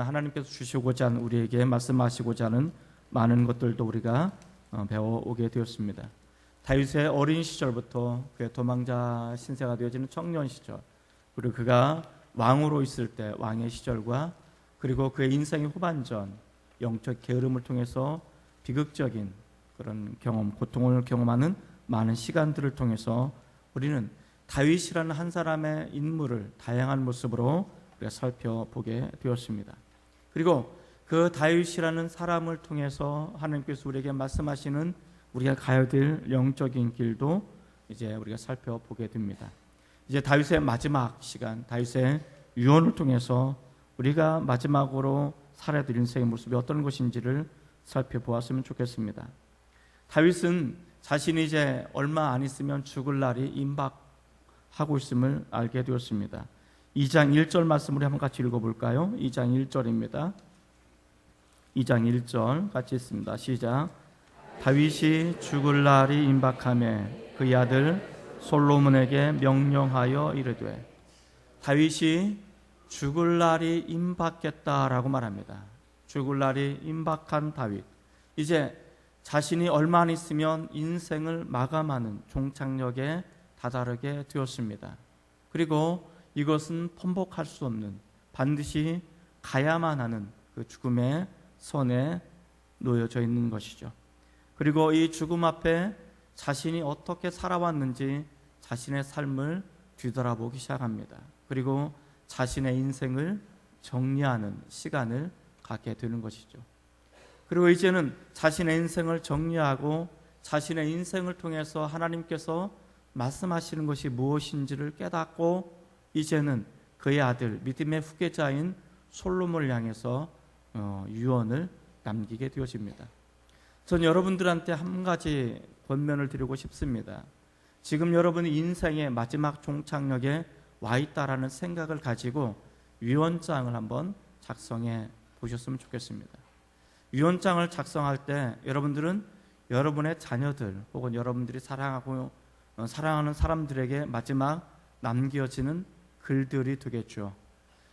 하나님께서 주시고자 하는, 우리에게 말씀하시고자 하는 많은 것들도 우리가 배워오게 되었습니다. 다윗의 어린 시절부터 그의 도망자 신세가 되어지는 청년 시절, 그리고 그가 왕으로 있을 때 왕의 시절과, 그리고 그의 인생의 후반전 영적 게으름을 통해서 비극적인 그런 경험, 고통을 경험하는 많은 시간들을 통해서 우리는 다윗이라는 한 사람의 인물을 다양한 모습으로 우리가 살펴보게 되었습니다. 그리고 그 다윗이라는 사람을 통해서 하나님께서 우리에게 말씀하시는 우리가 가야 될 영적인 길도 이제 우리가 살펴보게 됩니다. 이제 다윗의 마지막 시간, 다윗의 유언을 통해서 우리가 마지막으로 살아야 될 인생의 모습이 어떤 것인지를 살펴보았으면 좋겠습니다. 다윗은 자신이 이제 얼마 안 있으면 죽을 날이 임박하고 있음을 알게 되었습니다. 2장 1절 말씀을 한번 같이 읽어볼까요? 2장 1절입니다. 2장 1절 같이 읽습니다. 시작. 다윗이 죽을 날이 임박하매 그의 아들 솔로몬에게 명령하여 이르되, 다윗이 죽을 날이 임박했다라고 말합니다. 죽을 날이 임박한 다윗, 이제 자신이 얼마 안 있으면 인생을 마감하는 종착역에 다다르게 되었습니다. 그리고 이것은 번복할 수 없는, 반드시 가야만 하는 그 죽음의 선에 놓여져 있는 것이죠. 그리고 이 죽음 앞에 자신이 어떻게 살아왔는지 자신의 삶을 뒤돌아보기 시작합니다. 그리고 자신의 인생을 정리하는 시간을 갖게 되는 것이죠. 그리고 이제는 자신의 인생을 정리하고 자신의 인생을 통해서 하나님께서 말씀하시는 것이 무엇인지를 깨닫고 이제는 그의 아들, 믿음의 후계자인 솔로몬을 향해서 유언을 남기게 되어집니다. 전 여러분들한테 한 가지 권면을 드리고 싶습니다. 지금 여러분이 인생의 마지막 종착역에 와 있다라는 생각을 가지고 유언장을 한번 작성해 보셨으면 좋겠습니다. 유언장을 작성할 때 여러분들은 여러분의 자녀들 혹은 여러분들이 사랑하는 사람들에게 마지막 남겨지는 글들이 되겠죠.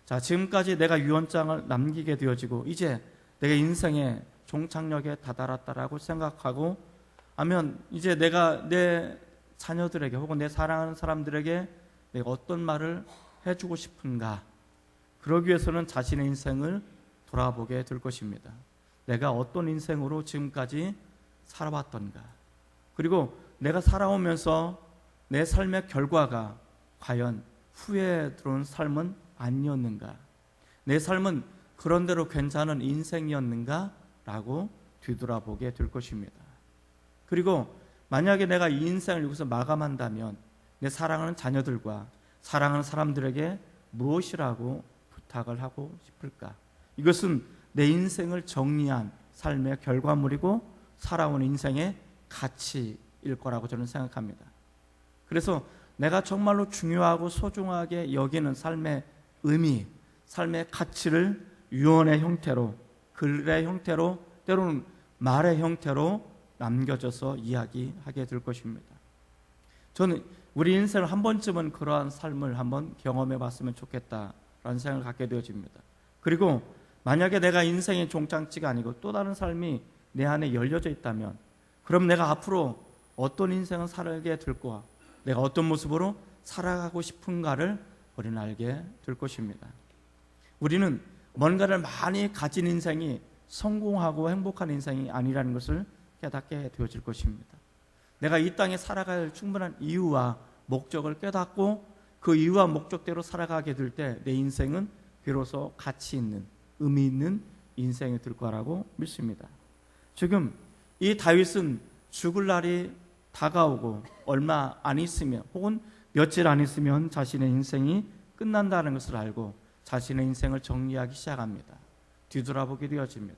자, 지금까지 내가 유언장을 남기게 되어지고 이제 내가 인생의 종착역에 다다랐다라고 생각하고 하면 이제 내가 내 자녀들에게 혹은 내 사랑하는 사람들에게 내가 어떤 말을 해주고 싶은가, 그러기 위해서는 자신의 인생을 돌아보게 될 것입니다. 내가 어떤 인생으로 지금까지 살아왔던가, 그리고 내가 살아오면서 내 삶의 결과가 과연 후회에 들어온 삶은 아니었는가, 내 삶은 그런대로 괜찮은 인생이었는가 라고 뒤돌아보게 될 것입니다. 그리고 만약에 내가 이 인생을 여기서 마감한다면 내 사랑하는 자녀들과 사랑하는 사람들에게 무엇이라고 부탁을 하고 싶을까? 이것은 내 인생을 정리한 삶의 결과물이고 살아온 인생의 가치일 거라고 저는 생각합니다. 그래서 내가 정말로 중요하고 소중하게 여기는 삶의 의미, 삶의 가치를 유언의 형태로, 글의 형태로, 때로는 말의 형태로 남겨져서 이야기하게 될 것입니다. 저는 우리 인생을 한 번쯤은 그러한 삶을 한번 경험해 봤으면 좋겠다라는 생각을 갖게 되어집니다. 그리고 만약에 내가 인생의 종착지가 아니고 또 다른 삶이 내 안에 열려져 있다면, 그럼 내가 앞으로 어떤 인생을 살게 될 거야, 내가 어떤 모습으로 살아가고 싶은가를 우리는 알게 될 것입니다. 우리는 뭔가를 많이 가진 인생이 성공하고 행복한 인생이 아니라는 것을 깨닫게 되어질 것입니다. 내가 이 땅에 살아갈 충분한 이유와 목적을 깨닫고 그 이유와 목적대로 살아가게 될 때 내 인생은 비로소 가치 있는, 의미 있는 인생이 될 거라고 믿습니다. 지금 이 다윗은 죽을 날이 다가오고 얼마 안 있으면 혹은 며칠 안 있으면 자신의 인생이 끝난다는 것을 알고 자신의 인생을 정리하기 시작합니다. 뒤돌아보게 되어집니다.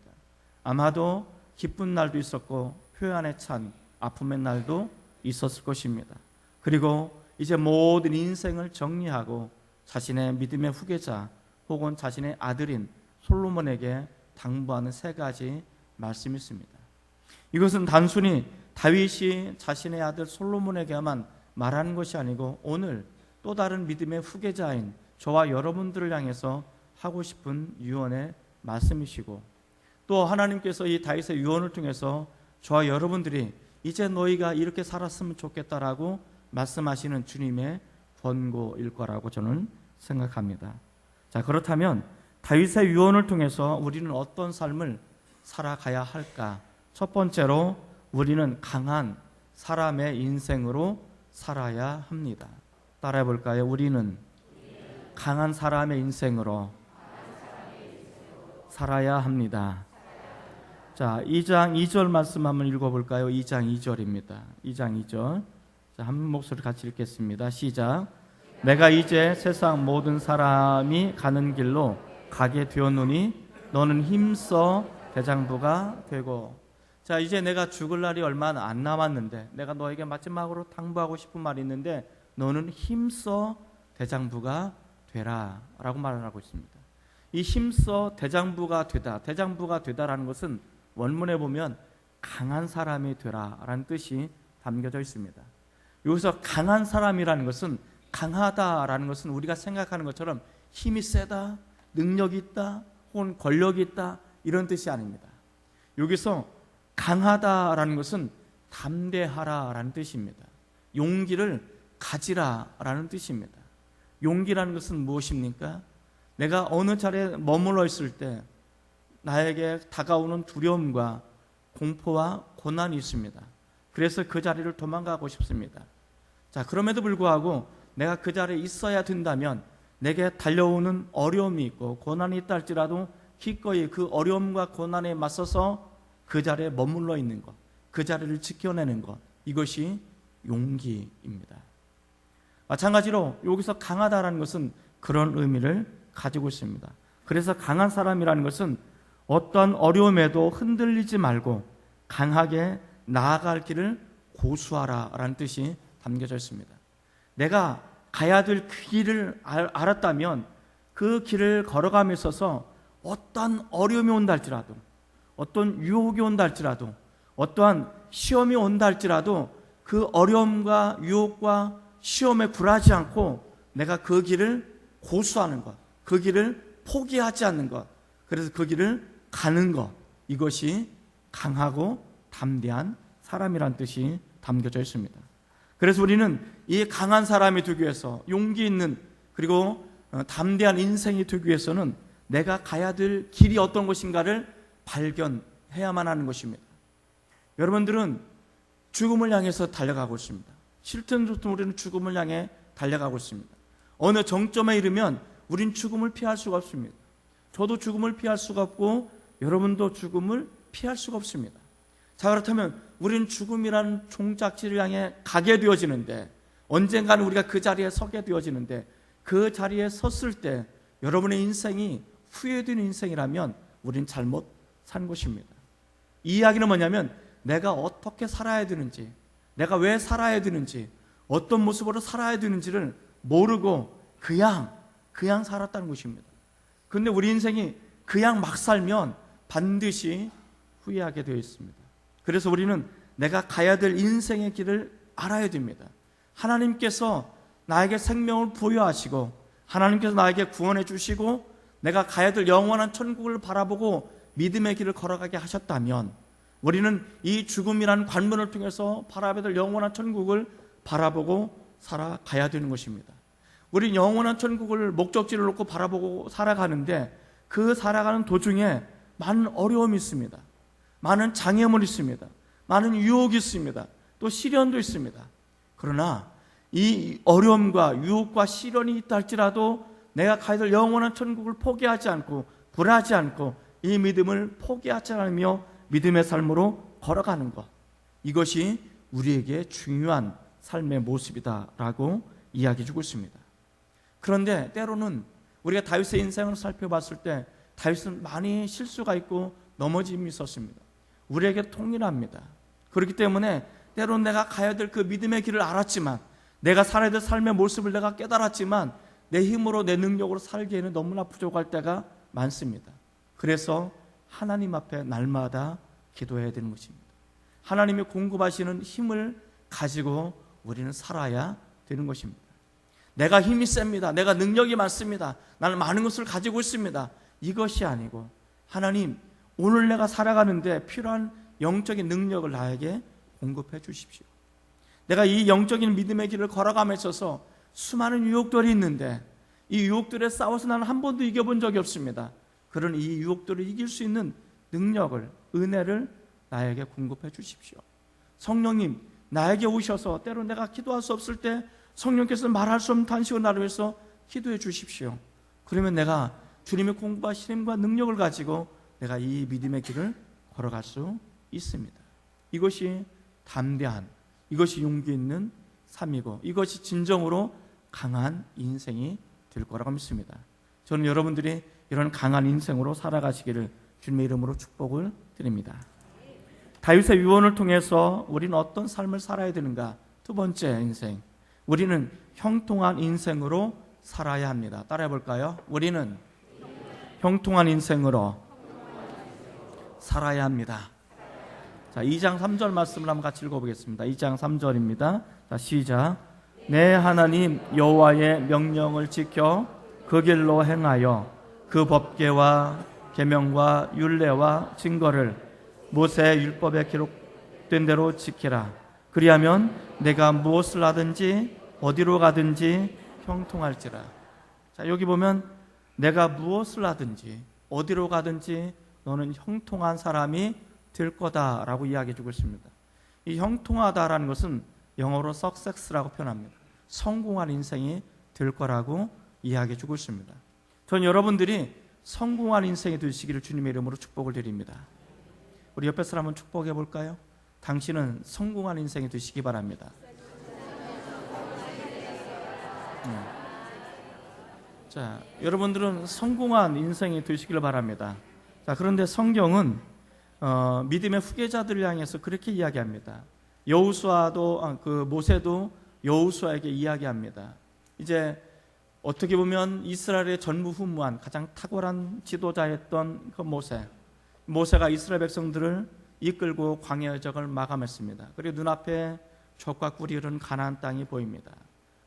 아마도 기쁜 날도 있었고 표현에 찬 아픔의 날도 있었을 것입니다. 그리고 이제 모든 인생을 정리하고 자신의 믿음의 후계자 혹은 자신의 아들인 솔로몬에게 당부하는 세 가지 말씀이 있습니다. 이것은 단순히 다윗이 자신의 아들 솔로몬에게만 말하는 것이 아니고 오늘 또 다른 믿음의 후계자인 저와 여러분들을 향해서 하고 싶은 유언의 말씀이시고, 또 하나님께서 이 다윗의 유언을 통해서 저와 여러분들이 이제 너희가 이렇게 살았으면 좋겠다라고 말씀하시는 주님의 권고일 거라고 저는 생각합니다. 자, 그렇다면 다윗의 유언을 통해서 우리는 어떤 삶을 살아가야 할까? 첫 번째로 우리는 강한 사람의 인생으로 살아야 합니다. 따라해 볼까요? 우리는 강한 사람의 인생으로 살아야 합니다. 자, 2장 2절 말씀 한번 읽어볼까요? 2장 2절입니다. 2장 2절. 자, 한 목소리 같이 읽겠습니다. 시작. 내가 이제 세상 모든 사람이 가는 길로 가게 되었노니 너는 힘써 대장부가 되고. 자, 이제 내가 죽을 날이 얼마 안 남았는데 내가 너에게 마지막으로 당부하고 싶은 말이 있는데 너는 힘써 대장부가 되라 라고 말을 하고 있습니다. 이 힘써 대장부가 되다, 대장부가 되다라는 것은 원문에 보면 강한 사람이 되라라는 뜻이 담겨져 있습니다. 여기서 강한 사람이라는 것은, 강하다라는 것은 우리가 생각하는 것처럼 힘이 세다, 능력이 있다, 혹은 권력이 있다 이런 뜻이 아닙니다. 여기서 강하다라는 것은 담대하라라는 뜻입니다. 용기를 가지라라는 뜻입니다. 용기라는 것은 무엇입니까? 내가 어느 자리에 머물러 있을 때 나에게 다가오는 두려움과 공포와 고난이 있습니다. 그래서 그 자리를 도망가고 싶습니다. 자, 그럼에도 불구하고 내가 그 자리에 있어야 된다면 내게 달려오는 어려움이 있고 고난이 있다 할지라도 기꺼이 그 어려움과 고난에 맞서서 그 자리에 머물러 있는 것, 그 자리를 지켜내는 것, 이것이 용기입니다. 마찬가지로 여기서 강하다라는 것은 그런 의미를 가지고 있습니다. 그래서 강한 사람이라는 것은 어떤 어려움에도 흔들리지 말고 강하게 나아갈 길을 고수하라라는 뜻이 담겨져 있습니다. 내가 가야 될 그 길을 알았다면 그 길을 걸어감에 있어서 어떤 어려움이 온다 할지라도, 어떤 유혹이 온다 할지라도, 어떠한 시험이 온다 할지라도 그 어려움과 유혹과 시험에 굴하지 않고 내가 그 길을 고수하는 것, 그 길을 포기하지 않는 것, 그래서 그 길을 가는 것, 이것이 강하고 담대한 사람이란 뜻이 담겨져 있습니다. 그래서 우리는 이 강한 사람이 되기 위해서, 용기 있는 그리고 담대한 인생이 되기 위해서는 내가 가야 될 길이 어떤 것인가를 발견해야만 하는 것입니다. 여러분들은 죽음을 향해서 달려가고 있습니다. 싫든 좋든 우리는 죽음을 향해 달려가고 있습니다. 어느 정점에 이르면 우린 죽음을 피할 수가 없습니다. 저도 죽음을 피할 수가 없고 여러분도 죽음을 피할 수가 없습니다. 자, 그렇다면 우리는 죽음이라는 종착지를 향해 가게 되어지는데, 언젠가는 우리가 그 자리에 서게 되어지는데, 그 자리에 섰을 때 여러분의 인생이 후회되는 인생이라면 우린 잘못 산 것입니다. 이 이야기는 뭐냐면 내가 어떻게 살아야 되는지, 내가 왜 살아야 되는지, 어떤 모습으로 살아야 되는지를 모르고 그냥 살았다는 것입니다. 그런데 우리 인생이 그냥 막 살면 반드시 후회하게 되어 있습니다. 그래서 우리는 내가 가야 될 인생의 길을 알아야 됩니다. 하나님께서 나에게 생명을 부여하시고 하나님께서 나에게 구원해 주시고 내가 가야 될 영원한 천국을 바라보고 믿음의 길을 걸어가게 하셨다면 우리는 이 죽음이라는 관문을 통해서 바라봐야 될 영원한 천국을 바라보고 살아가야 되는 것입니다. 우리 영원한 천국을 목적지를 놓고 바라보고 살아가는데 그 살아가는 도중에 많은 어려움이 있습니다. 많은 장애물이 있습니다. 많은 유혹이 있습니다. 또 시련도 있습니다. 그러나 이 어려움과 유혹과 시련이 있다 할지라도 내가 가야 될 영원한 천국을 포기하지 않고 불하지 않고 이 믿음을 포기하지 않으며 믿음의 삶으로 걸어가는 것, 이것이 우리에게 중요한 삶의 모습이다라고 이야기해주고 있습니다. 그런데 때로는 우리가 다윗의 인생을 살펴봤을 때 다윗은 많이 실수가 있고 넘어짐이 있었습니다. 우리에게 통일합니다. 그렇기 때문에 때로는 내가 가야 될 그 믿음의 길을 알았지만, 내가 살아야 될 삶의 모습을 내가 깨달았지만 내 힘으로 내 능력으로 살기에는 너무나 부족할 때가 많습니다. 그래서 하나님 앞에 날마다 기도해야 되는 것입니다. 하나님이 공급하시는 힘을 가지고 우리는 살아야 되는 것입니다. 내가 힘이 셉니다. 내가 능력이 많습니다. 나는 많은 것을 가지고 있습니다. 이것이 아니고 하나님, 오늘 내가 살아가는데 필요한 영적인 능력을 나에게 공급해 주십시오. 내가 이 영적인 믿음의 길을 걸어감에 있어서 수많은 유혹들이 있는데 이 유혹들에 싸워서 나는 한 번도 이겨본 적이 없습니다. 그런 이 유혹들을 이길 수 있는 능력을, 은혜를 나에게 공급해 주십시오. 성령님, 나에게 오셔서 때로 내가 기도할 수 없을 때 성령께서 말할 수 없는 탄식을 나를 위해서 기도해 주십시오. 그러면 내가 주님의 공부와 힘과 능력을 가지고 내가 이 믿음의 길을 걸어갈 수 있습니다. 이것이 담대한, 이것이 용기 있는 삶이고 이것이 진정으로 강한 인생이 될 거라고 믿습니다. 저는 여러분들이 이런 강한 인생으로 살아가시기를 주님의 이름으로 축복을 드립니다. 다윗의 유언을 통해서 우리는 어떤 삶을 살아야 되는가? 두 번째 인생, 우리는 형통한 인생으로 살아야 합니다. 따라해 볼까요? 우리는 형통한 인생으로 살아야 합니다. 자, 2장 3절 말씀을 한번 같이 읽어보겠습니다. 2장 3절입니다. 자, 시작. 내 하나님 여호와의 명령을 지켜 그 길로 행하여 그 법궤와 계명과 율례와 증거를 모세의 율법에 기록된 대로 지키라. 그리하면 내가 무엇을 하든지 어디로 가든지 형통할지라. 자, 여기 보면 내가 무엇을 하든지 어디로 가든지 너는 형통한 사람이 될 거다라고 이야기해주고 있습니다. 이 형통하다라는 것은 영어로 success라고 표현합니다. 성공한 인생이 될 거라고 이야기해주고 있습니다. 전 여러분들이 성공한 인생이 되시기를 주님의 이름으로 축복을 드립니다. 우리 옆에 사람 한번 축복해 볼까요? 당신은 성공한 인생이 되시기 바랍니다. 자, 여러분들은 성공한 인생이 되시기를 바랍니다. 자, 그런데 성경은 믿음의 후계자들을 향해서 그렇게 이야기합니다. 여호수아도 모세도 여호수아에게 이야기합니다. 이제 어떻게 보면 이스라엘의 전무후무한 가장 탁월한 지도자였던 그 모세가 이스라엘 백성들을 이끌고 광야의 적을 마감했습니다. 그리고 눈앞에 젖과 꿀이 흐르는 가나안 땅이 보입니다.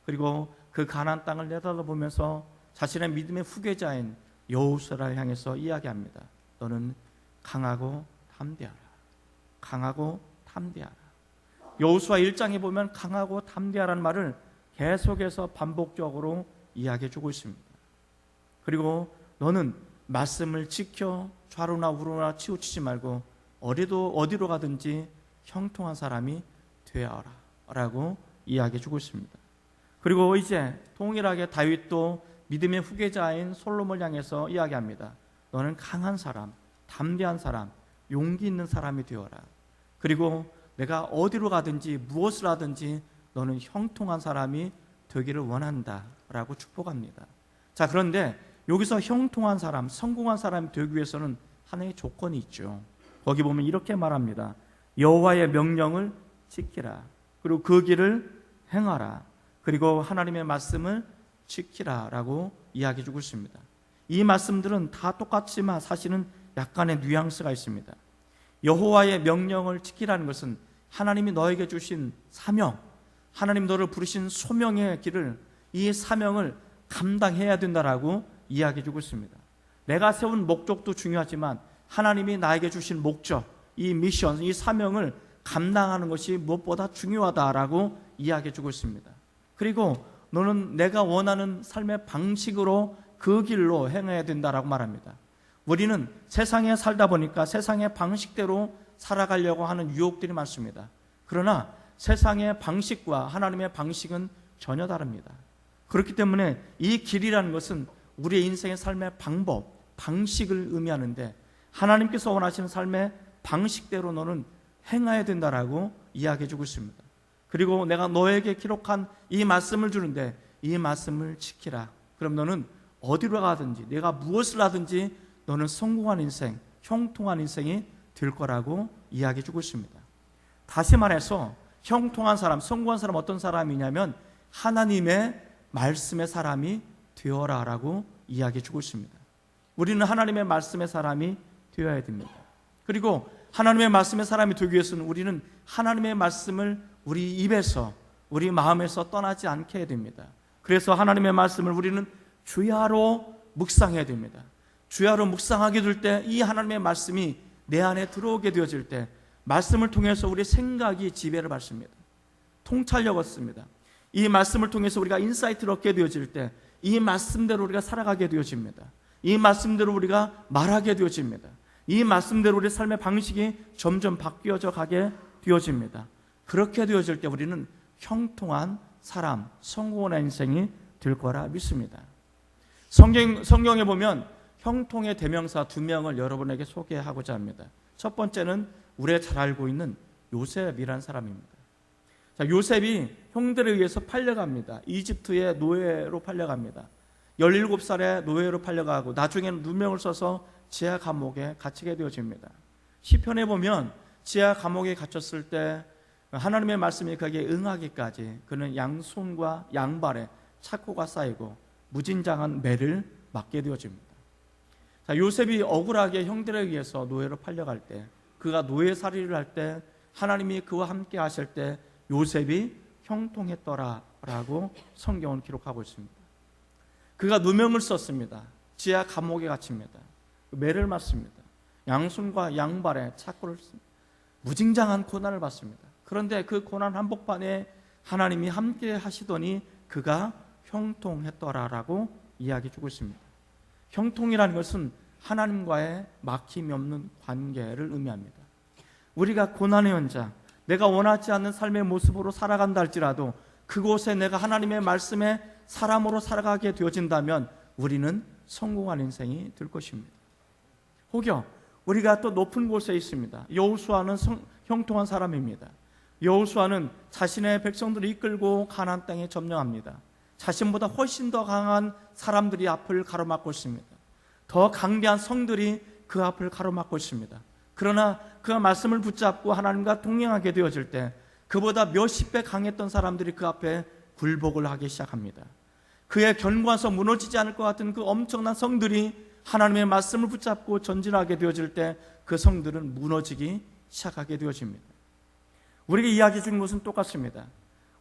그리고 그 가나안 땅을 내다보면서 자신의 믿음의 후계자인 여호수아를 향해서 이야기합니다. 너는 강하고 담대하라. 강하고 담대하라. 여호수아 1장에 보면 강하고 담대하라는 말을 계속해서 반복적으로 이야기해주고 있습니다. 그리고 너는 말씀을 지켜 좌로나 우로나 치우치지 말고 어디로 가든지 형통한 사람이 되어라 라고 이야기해주고 있습니다. 그리고 이제 동일하게 다윗도 믿음의 후계자인 솔로몬을 향해서 이야기합니다. 너는 강한 사람, 담대한 사람, 용기 있는 사람이 되어라. 그리고 내가 어디로 가든지 무엇을 하든지 너는 형통한 사람이 되기를 원한다 라고 축복합니다. 자, 그런데 여기서 형통한 사람, 성공한 사람이 되기 위해서는 하나의 조건이 있죠. 거기 보면 이렇게 말합니다. 여호와의 명령을 지키라. 그리고 그 길을 행하라. 그리고 하나님의 말씀을 지키라 라고 이야기해 주고 있습니다. 이 말씀들은 다 똑같지만 사실은 약간의 뉘앙스가 있습니다. 여호와의 명령을 지키라는 것은 하나님이 너에게 주신 사명, 하나님 너를 부르신 소명의 길을, 이 사명을 감당해야 된다라고 이야기해 주고 있습니다. 내가 세운 목적도 중요하지만 하나님이 나에게 주신 목적, 이 미션, 이 사명을 감당하는 것이 무엇보다 중요하다라고 이야기해 주고 있습니다. 그리고 너는 내가 원하는 삶의 방식으로 그 길로 행해야 된다라고 말합니다. 우리는 세상에 살다 보니까 세상의 방식대로 살아가려고 하는 유혹들이 많습니다. 그러나 세상의 방식과 하나님의 방식은 전혀 다릅니다. 그렇기 때문에 이 길이라는 것은 우리의 인생의 삶의 방법, 방식을 의미하는데 하나님께서 원하시는 삶의 방식대로 너는 행해야 된다라고 이야기해주고 있습니다. 그리고 내가 너에게 기록한 이 말씀을 주는데 이 말씀을 지키라. 그럼 너는 어디로 가든지 내가 무엇을 하든지 너는 성공한 인생, 형통한 인생이 될 거라고 이야기해주고 있습니다. 다시 말해서 형통한 사람, 성공한 사람 어떤 사람이냐면 하나님의 말씀의 사람이 되어라 라고 이야기해주고 있습니다. 우리는 하나님의 말씀의 사람이 되어야 됩니다. 그리고 하나님의 말씀의 사람이 되기 위해서는 우리는 하나님의 말씀을 우리 입에서, 우리 마음에서 떠나지 않게 해야 됩니다. 그래서 하나님의 말씀을 우리는 주야로 묵상해야 됩니다. 주야로 묵상하게 될 때 이 하나님의 말씀이 내 안에 들어오게 되어질 때 말씀을 통해서 우리의 생각이 지배를 받습니다. 통찰력 얻습니다. 이 말씀을 통해서 우리가 인사이트를 얻게 되어질 때 이 말씀대로 우리가 살아가게 되어집니다. 이 말씀대로 우리가 말하게 되어집니다. 이 말씀대로 우리의 삶의 방식이 점점 바뀌어져 가게 되어집니다. 그렇게 되어질 때 우리는 형통한 사람, 성공한 인생이 될 거라 믿습니다. 성경에 보면 형통의 대명사 2명을 여러분에게 소개하고자 합니다. 첫 번째는 우리가 잘 알고 있는 요셉이라는 사람입니다. 자, 요셉이 형들에 의해서 팔려갑니다. 이집트의 노예로 팔려갑니다. 17살에 노예로 팔려가고 나중에는 누명을 써서 지하 감옥에 갇히게 되어집니다. 시편에 보면 지하 감옥에 갇혔을 때 하나님의 말씀이 그에게 응하기까지 그는 양손과 양발에 착고가 쌓이고 무진장한 매를 맞게 되어집니다. 자, 요셉이 억울하게 형들에 의해서 노예로 팔려갈 때, 그가 노예살이를 할 때 하나님이 그와 함께 하실 때 요셉이 형통했더라라고 성경은 기록하고 있습니다. 그가 누명을 썼습니다. 지하 감옥에 갇힙니다. 매를 맞습니다. 양손과 양발에 착고를 씁니다. 무진장한 고난을 받습니다. 그런데 그 고난 한복판에 하나님이 함께 하시더니 그가 형통했더라라고 이야기해 주고 있습니다. 형통이라는 것은 하나님과의 막힘이 없는 관계를 의미합니다. 우리가 고난의 현장, 내가 원하지 않는 삶의 모습으로 살아간다 할지라도 그곳에 내가 하나님의 말씀에 사람으로 살아가게 되어진다면 우리는 성공한 인생이 될 것입니다. 혹여 우리가 또 높은 곳에 있습니다. 여호수아는 형통한 사람입니다. 여호수아는 자신의 백성들을 이끌고 가나안 땅에 점령합니다. 자신보다 훨씬 더 강한 사람들이 앞을 가로막고 있습니다. 더 강대한 성들이 그 앞을 가로막고 있습니다. 그러나 그가 말씀을 붙잡고 하나님과 동행하게 되어질 때 그보다 몇십 배 강했던 사람들이 그 앞에 굴복을 하기 시작합니다. 그의 견고해서 무너지지 않을 것 같은 그 엄청난 성들이 하나님의 말씀을 붙잡고 전진하게 되어질 때 그 성들은 무너지기 시작하게 되어집니다. 우리가 이야기해 준 것은 똑같습니다.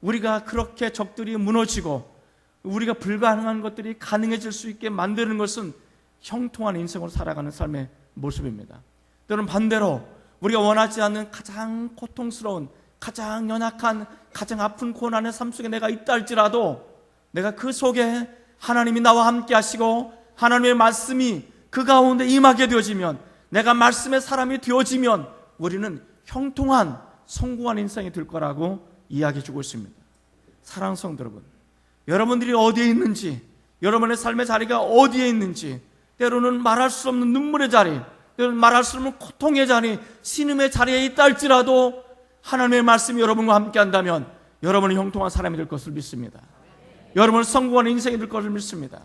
우리가 그렇게 적들이 무너지고 우리가 불가능한 것들이 가능해질 수 있게 만드는 것은 형통한 인생으로 살아가는 삶의 모습입니다. 또는 반대로 우리가 원하지 않는 가장 고통스러운, 가장 연약한, 가장 아픈 고난의 삶 속에 내가 있다 할지라도 내가 그 속에 하나님이 나와 함께 하시고 하나님의 말씀이 그 가운데 임하게 되어지면, 내가 말씀의 사람이 되어지면 우리는 형통한 성공한 인생이 될 거라고 이야기해 주고 있습니다. 사랑하는 성도 여러분, 여러분들이 어디에 있는지, 여러분의 삶의 자리가 어디에 있는지, 때로는 말할 수 없는 눈물의 자리, 때로는 말할 수 없는 고통의 자리, 신음의 자리에 있다 할지라도 하나님의 말씀이 여러분과 함께 한다면 여러분은 형통한 사람이 될 것을 믿습니다. 여러분은 성공한 인생이 될 것을 믿습니다.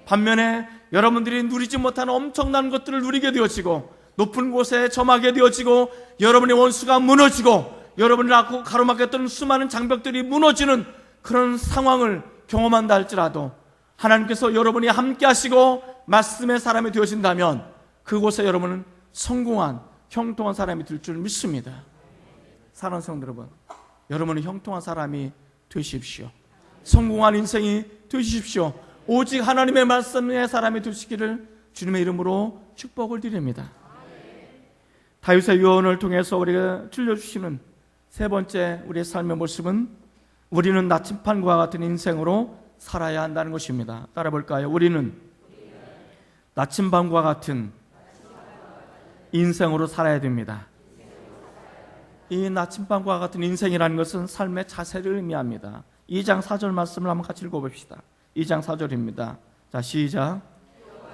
반면에 여러분들이 누리지 못하는 엄청난 것들을 누리게 되어지고 높은 곳에 점하게 되어지고 여러분의 원수가 무너지고 여러분을 갖고 가로막혔던 수많은 장벽들이 무너지는 그런 상황을 경험한다 할지라도 하나님께서 여러분이 함께 하시고 말씀의 사람이 되어진다면 그곳에 여러분은 성공한 형통한 사람이 될 줄 믿습니다. 사랑하는 성도 여러분, 여러분은 형통한 사람이 되십시오. 성공한 인생이 되십시오. 오직 하나님의 말씀의 사람이 되시기를 주님의 이름으로 축복을 드립니다. 다윗의 유언을 통해서 우리가 들려주시는 세 번째 우리의 삶의 모습은 우리는 나침반과 같은 인생으로 살아야 한다는 것입니다. 따라 볼까요? 우리는 나침반과 같은 인생으로 살아야 됩니다. 이 나침반과 같은 인생이라는 것은 삶의 자세를 의미합니다. 2장 4절 말씀을 한번 같이 읽어봅시다. 2장 4절입니다. 자, 시작.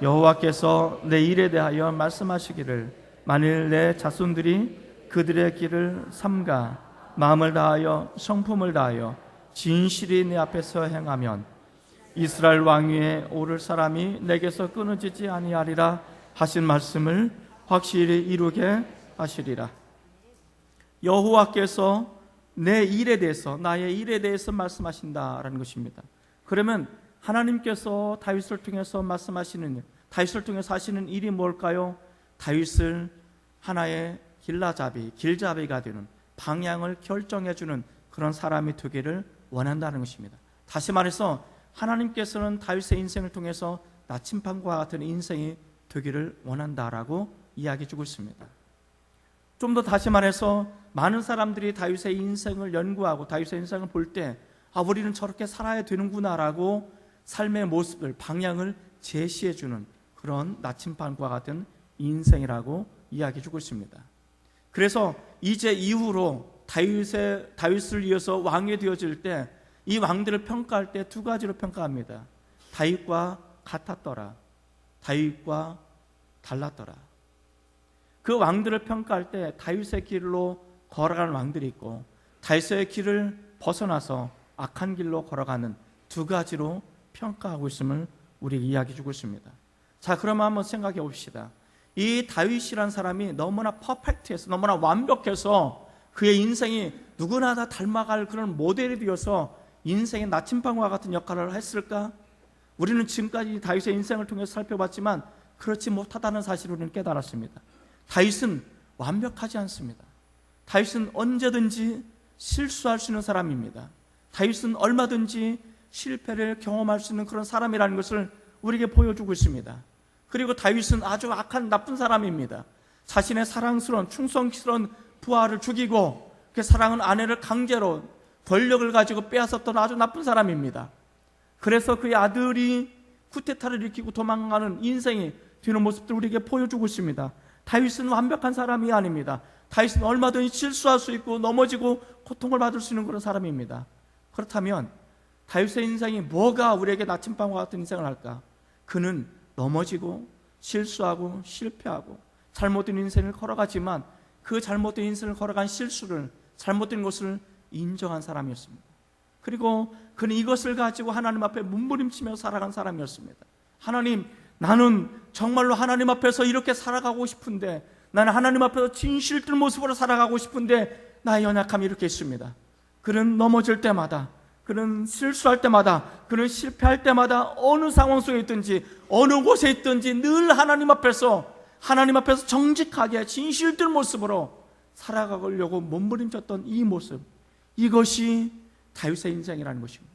여호와께서 내 일에 대하여 말씀하시기를 만일 내 자손들이 그들의 길을 삼가 마음을 다하여 성품을 다하여 진실이 내 앞에서 행하면 이스라엘 왕위에 오를 사람이 내게서 끊어지지 아니하리라 하신 말씀을 확실히 이루게 하시리라. 여호와께서 내 일에 대해서, 나의 일에 대해서 말씀하신다라는 것입니다. 그러면 하나님께서 다윗을 통해서 말씀하시는, 다윗을 통해서 하시는 일이 뭘까요? 다윗을 하나의 길잡이가 되는, 방향을 결정해주는 그런 사람이 되기를 원한다는 것입니다. 다시 말해서 하나님께서는 다윗의 인생을 통해서 나침반과 같은 인생이 되기를 원한다라고 이야기해주고 있습니다. 좀 더 다시 말해서 많은 사람들이 다윗의 인생을 연구하고 다윗의 인생을 볼 때 우리는 저렇게 살아야 되는구나라고 삶의 모습을, 방향을 제시해주는 그런 나침반과 같은 인생이라고 이야기해주고 있습니다. 그래서 이제 이후로 다윗을 이어서 왕이 되어질 때 이 왕들을 평가할 때 두 가지로 평가합니다. 다윗과 같았더라, 다윗과 달랐더라. 그 왕들을 평가할 때 다윗의 길로 걸어가는 왕들이 있고 다윗의 길을 벗어나서 악한 길로 걸어가는 두 가지로 평가하고 있음을 우리에게 이야기해주고 있습니다. 자, 그러면 한번 생각해 봅시다. 이 다윗이란 사람이 너무나 퍼펙트해서, 너무나 완벽해서 그의 인생이 누구나 다 닮아갈 그런 모델이 되어서 인생의 나침반과 같은 역할을 했을까? 우리는 지금까지 다윗의 인생을 통해서 살펴봤지만 그렇지 못하다는 사실을 우리는 깨달았습니다. 다윗은 완벽하지 않습니다. 다윗은 언제든지 실수할 수 있는 사람입니다. 다윗은 얼마든지 실패를 경험할 수 있는 그런 사람이라는 것을 우리에게 보여주고 있습니다. 그리고 다윗은 아주 악한 나쁜 사람입니다. 자신의 사랑스러운 충성스러운 부하를 죽이고 그 사랑하는 아내를 강제로 권력을 가지고 빼앗았던 아주 나쁜 사람입니다. 그래서 그의 아들이 쿠데타를 일으키고 도망가는 인생이 되는 모습들을 우리에게 보여주고 있습니다. 다윗은 완벽한 사람이 아닙니다. 다윗은 얼마든지 실수할 수 있고 넘어지고 고통을 받을 수 있는 그런 사람입니다. 그렇다면 다윗의 인생이 뭐가 우리에게 나침반과 같은 인생을 할까? 그는 넘어지고 실수하고 실패하고 잘못된 인생을 걸어가지만 그 잘못된 인생을 걸어간 실수를, 잘못된 것을 인정한 사람이었습니다. 그리고 그는 이것을 가지고 하나님 앞에 몸부림치며 살아간 사람이었습니다. 하나님, 나는 정말로 하나님 앞에서 이렇게 살아가고 싶은데, 나는 하나님 앞에서 진실된 모습으로 살아가고 싶은데 나의 연약함이 이렇게 있습니다. 그는 넘어질 때마다, 그는 실수할 때마다, 그는 실패할 때마다 어느 상황 속에 있든지 어느 곳에 있든지 늘 하나님 앞에서 정직하게 진실된 모습으로 살아가려고 몸부림쳤던 이 모습, 이것이 다윗의 인생이라는 것입니다.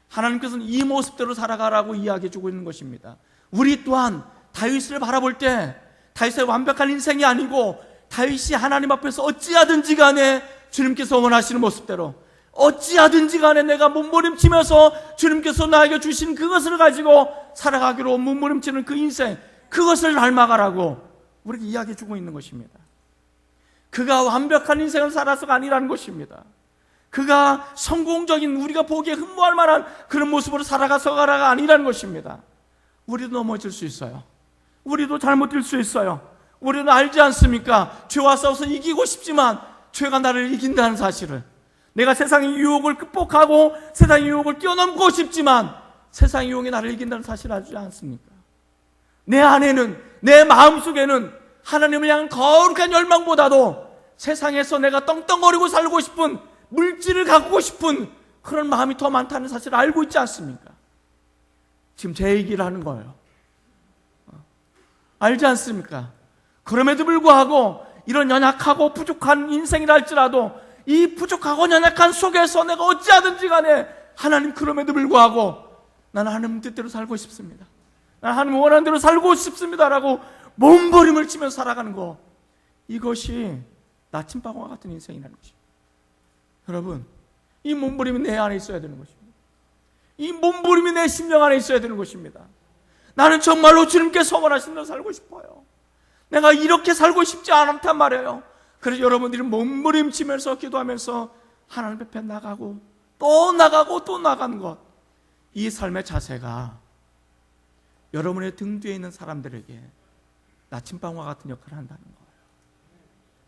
하나님께서는 이 모습대로 살아가라고 이야기해주고 있는 것입니다. 우리 또한 다윗을 바라볼 때 다윗의 완벽한 인생이 아니고 다윗이 하나님 앞에서 어찌하든지 간에 주님께서 원하시는 모습대로, 어찌하든지 간에 내가 몸부림치면서 주님께서 나에게 주신 그것을 가지고 살아가기로 몸부림치는 그 인생, 그것을 닮아가라고 우리에게 이야기해주고 있는 것입니다. 그가 완벽한 인생을 살아서가 아니라는 것입니다. 그가 성공적인, 우리가 보기에 흠모할 만한 그런 모습으로 살아가서가라가 아니라는 것입니다. 우리도 넘어질 수 있어요. 우리도 잘못될 수 있어요. 우리는 알지 않습니까? 죄와 싸워서 이기고 싶지만 죄가 나를 이긴다는 사실을, 내가 세상의 유혹을 극복하고 세상의 유혹을 뛰어넘고 싶지만 세상의 유혹이 나를 이긴다는 사실을 알지 않습니까? 내 안에는, 내 마음속에는 하나님을 향한 거룩한 열망보다도 세상에서 내가 떵떵거리고 살고 싶은, 물질을 갖고 싶은 그런 마음이 더 많다는 사실을 알고 있지 않습니까? 지금 제 얘기를 하는 거예요. 알지 않습니까? 그럼에도 불구하고 이런 연약하고 부족한 인생이라 할지라도 이 부족하고 연약한 속에서 내가 어찌하든지 간에 하나님, 그럼에도 불구하고 나는 하나님 뜻대로 살고 싶습니다, 나는 하나님 원하는 대로 살고 싶습니다라고 몸부림을 치면서 살아가는 것, 이것이 나침반과 같은 인생이라는 것입니다. 여러분, 이 몸부림이 내 안에 있어야 되는 것입니다. 이 몸부림이 내 심령 안에 있어야 되는 것입니다. 나는 정말로 주님께서 원하시는 대로 살고 싶어요. 내가 이렇게 살고 싶지 않단 말이에요. 그래서 여러분들이 몸부림치면서 기도하면서 하나님 앞에 나가고 또 나가고 또 나가는 것, 이 삶의 자세가 여러분의 등 뒤에 있는 사람들에게 나침반과 같은 역할을 한다는 거예요.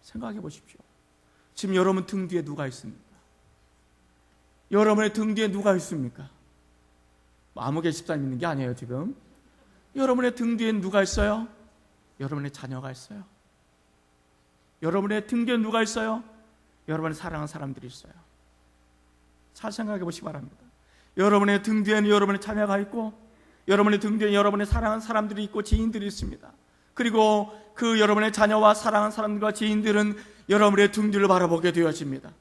생각해 보십시오. 지금 여러분 등 뒤에 누가 있습니까? 여러분의 등 뒤에 누가 있습니까? 아무개 집사님 있는 게 아니에요. 지금 여러분의 등 뒤에 누가 있어요? 여러분의 자녀가 있어요. 여러분의 등 뒤에 누가 있어요? 여러분의 사랑하는 사람들이 있어요. 잘 생각해 보시기 바랍니다. 여러분의 등 뒤에는 여러분의 자녀가 있고, 여러분의 등 뒤에 여러분의 사랑하는 사람들이 있고 지인들이 있습니다. 그리고 그 여러분의 자녀와 사랑하는 사람들과 지인들은 여러분의 등 뒤를 바라보게 되어집니다.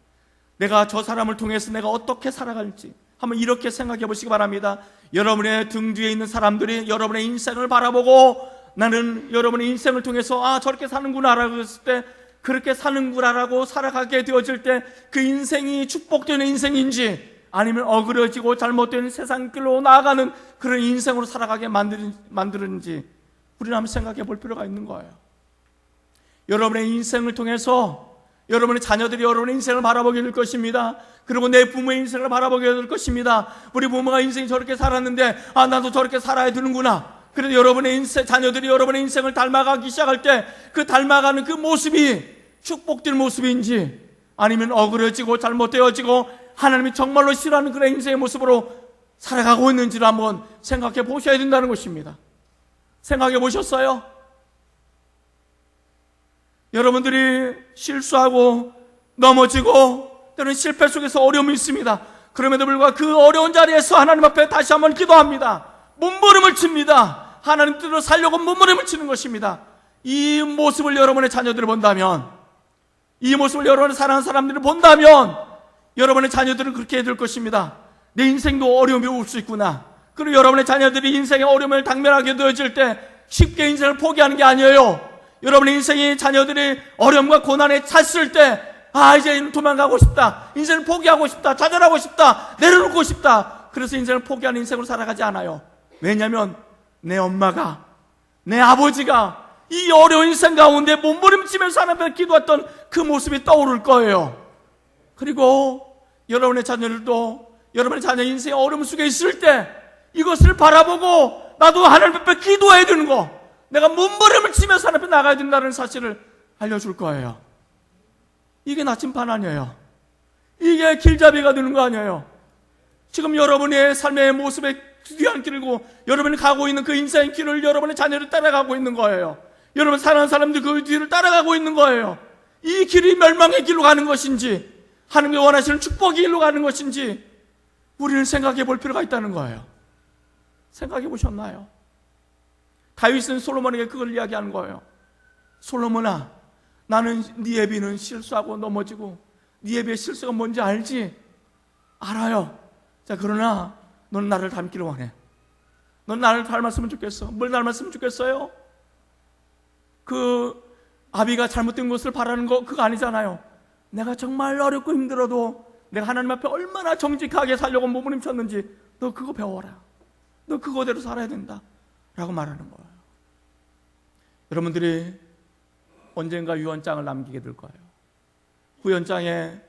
내가 저 사람을 통해서 내가 어떻게 살아갈지 한번 이렇게 생각해 보시기 바랍니다. 여러분의 등 뒤에 있는 사람들이 여러분의 인생을 바라보고 나는 여러분의 인생을 통해서 저렇게 사는구나라고 했을 때, 그렇게 사는구나라고 살아가게 되어질 때 그 인생이 축복되는 인생인지, 아니면 어그러지고 잘못된 세상 길로 나아가는 그런 인생으로 살아가게 만드는지 우리는 한번 생각해 볼 필요가 있는 거예요. 여러분의 인생을 통해서 여러분의 자녀들이 여러분의 인생을 바라보게 될 것입니다. 그리고 내 부모의 인생을 바라보게 될 것입니다. 우리 부모가 인생이 저렇게 살았는데 나도 저렇게 살아야 되는구나. 그래도 여러분의 인생, 자녀들이 여러분의 인생을 닮아가기 시작할 때 그 닮아가는 그 모습이 축복될 모습인지, 아니면 어그러지고 잘못되어지고 하나님이 정말로 싫어하는 그런 인생의 모습으로 살아가고 있는지를 한번 생각해 보셔야 된다는 것입니다. 생각해 보셨어요? 여러분들이 실수하고 넘어지고 때로는 실패 속에서 어려움이 있습니다. 그럼에도 불구하고 그 어려운 자리에서 하나님 앞에 다시 한번 기도합니다. 몸부림을 칩니다. 하나님 뜻대로 살려고 몸부림을 치는 것입니다. 이 모습을 여러분의 자녀들이 본다면, 이 모습을 여러분의 사랑하는 사람들이 본다면 여러분의 자녀들은 그렇게 해야 될 것입니다. 내 인생도 어려움이 올 수 있구나. 그리고 여러분의 자녀들이 인생의 어려움을 당면하게 되어질 때 쉽게 인생을 포기하는 게 아니에요. 여러분의 인생이, 자녀들이 어려움과 고난에 찼을 때 이제 도망가고 싶다, 인생을 포기하고 싶다, 좌절하고 싶다, 내려놓고 싶다, 그래서 인생을 포기하는 인생으로 살아가지 않아요. 왜냐하면 내 엄마가, 내 아버지가 이 어려운 인생 가운데 몸부림치면서 하나님 앞에 기도했던 그 모습이 떠오를 거예요. 그리고 여러분의 자녀들도 여러분의 자녀 인생의 어려움 속에 있을 때 이것을 바라보고 나도 하나님 앞에 기도해야 되는 거, 내가 몸부림을 치면서 하나님 앞에 나가야 된다는 사실을 알려줄 거예요. 이게 나침반 아니에요. 이게 길잡이가 되는 거 아니에요. 지금 여러분의 삶의 모습에 귀한 길을 고 여러분이 가고 있는 그 인생의 길을 여러분의 자녀를 따라가고 있는 거예요. 여러분 사랑하는 사람들 그 뒤를 따라가고 있는 거예요. 이 길이 멸망의 길로 가는 것인지 하나님이 원하시는 축복의 길로 가는 것인지 우리는 생각해 볼 필요가 있다는 거예요. 생각해 보셨나요? 다윗은 솔로몬에게 그걸 이야기하는 거예요. 솔로몬아, 나는 네 애비는 실수하고 넘어지고 네 애비의 실수가 뭔지 알지? 알아요. 자, 그러나 넌 나를 닮기를 원해. 넌 나를 닮았으면 좋겠어. 뭘 닮았으면 좋겠어요? 그 아비가 잘못된 것을 바라는 거 그거 아니잖아요. 내가 정말 어렵고 힘들어도 내가 하나님 앞에 얼마나 정직하게 살려고 몸부림쳤는지 너 그거 배워라. 너 그거대로 살아야 된다 라고 말하는 거예요. 여러분들이 언젠가 유언장을 남기게 될 거예요. 유언장에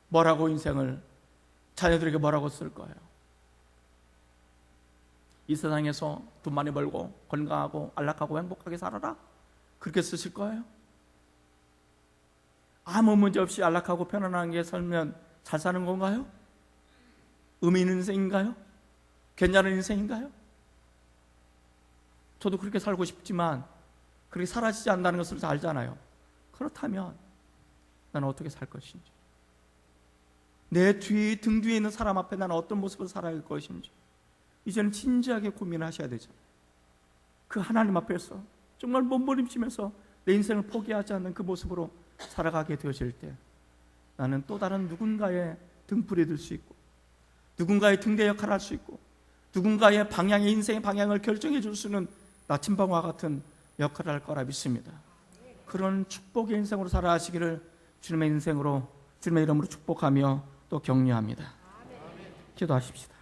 뭐라고 인생을, 자녀들에게 뭐라고 쓸 거예요? 이 세상에서 돈 많이 벌고 건강하고 안락하고 행복하게 살아라? 그렇게 쓰실 거예요? 아무 문제 없이 안락하고 편안하게 살면 잘 사는 건가요? 의미 있는 인생인가요? 괜찮은 인생인가요? 저도 그렇게 살고 싶지만 그렇게 사라지지 않는다는 것을 알잖아요. 그렇다면 나는 어떻게 살 것인지, 내 등 뒤에 있는 사람 앞에 나는 어떤 모습을 살아야 할 것인지 이제는 진지하게 고민하셔야 되죠. 그 하나님 앞에서 정말 몸부림치면서 내 인생을 포기하지 않는 그 모습으로 살아가게 되어질 때 나는 또 다른 누군가의 등불이 될 수 있고, 누군가의 등대 역할을 할 수 있고, 누군가의 방향의 인생의 방향을 결정해 줄 수 있는 나침반과 같은 역할을 할 거라 믿습니다. 그런 축복의 인생으로 살아가시기를 주님의 인생으로, 주님의 이름으로 축복하며 또 격려합니다. 기도하십시다.